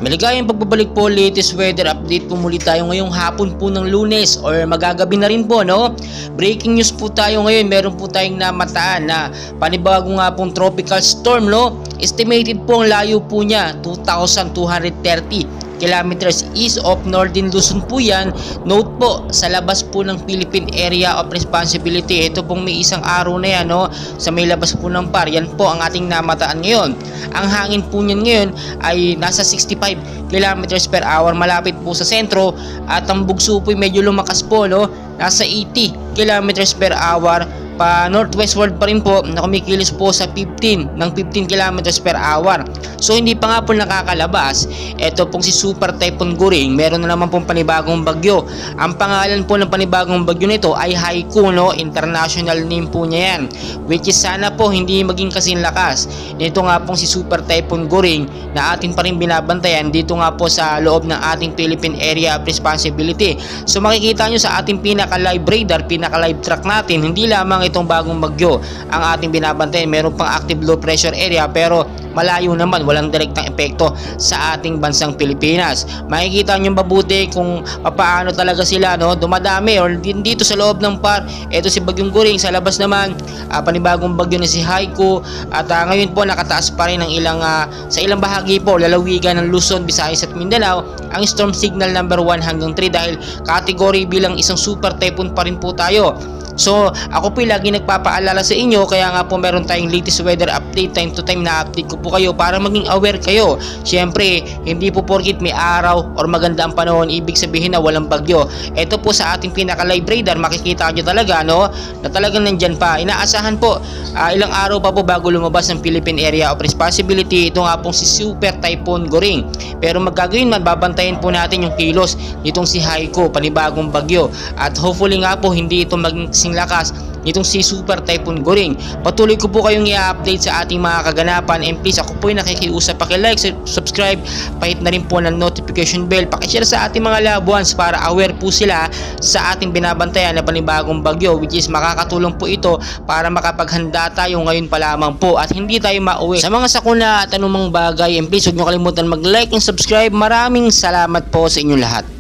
Maligayang pagbabalik po, latest weather update po muli tayo ngayong hapon po ng Lunes or magagabi na rin po, no? Breaking news po tayo ngayon, meron po tayong namataan na panibago nga pong tropical storm, no? Estimated po ang layo po niya, 2,230 kilometers east of Northern Luzon po yan. Note po, sa labas po ng Philippine Area of Responsibility. Ito pong may isang araw na yan, no? Sa may labas po ng PAR. Yan po ang ating namataan ngayon. Ang hangin po niyan ngayon ay nasa 65 kilometers per hour malapit po sa sentro. At ang bugso po ay medyo lumakas po, no? Nasa 80 kilometers per hour pa northwestward pa rin po na kumikilos po sa 15 kilometers per hour. So hindi pa nga po nakakalabas. Ito pong si Super Typhoon Goring, meron na naman pong panibagong bagyo. Ang pangalan po ng panibagong bagyo nito ay Haiku, no? International name po niya yan, which is sana po hindi maging kasing lakas nito nga pong si Super Typhoon Goring na atin pa rin binabantayan dito nga po sa loob ng ating Philippine Area of Responsibility. So makikita nyo sa ating pinaka live radar, pinaka live track natin, hindi lamang itong bagong bagyo ang ating binabantayan. Meron pang active low pressure area pero malayo naman, walang direktang epekto sa ating bansang Pilipinas. Makikita nyo mabuti kung paano talaga sila, no, dumadami or dito sa loob ng PAR. Ito si Bagyong Goring, sa labas naman panibagong bagyo na si Haiku. At ngayon po nakataas pa rin ng sa ilang bahagi po lalawigan ng Luzon, Visayas at Mindanao ang storm signal number 1 hanggang 3 dahil category bilang isang super typhoon pa rin po tayo. So ako po lagi nagpapaalala sa inyo, kaya nga po meron tayong latest weather update, time to time na update ko po kayo para maging aware kayo. Siyempre hindi po porkit may araw or maganda ang panahon ibig sabihin na walang bagyo. Ito po sa ating pinaka live radar makikita nyo talaga, no, na talagang nandyan pa. Inaasahan po ilang araw pa po bago lumabas ng Philippine Area of Responsibility. Ito nga pong si Super Typhoon Goring. Pero magkagayon man, babantayan po natin yung kilos nitong si Haiku, panibagong bagyo, at hopefully nga po hindi ito maging lakas nitong si Super Typhoon Goring. Patuloy ko po kayong i-update sa ating mga kaganapan, and please ako po ay nakikiusap, paki-like, subscribe, pahit na rin po ng notification bell, paki-share sa ating mga loved ones para aware po sila sa ating binabantayan na panibagong bagyo, which is makakatulong po ito para makapaghanda tayo ngayon pa lamang po at hindi tayo mauwi sa mga sakuna at anumang bagay. And please huwag nyo kalimutan mag-like and subscribe. Maraming salamat po sa inyong lahat.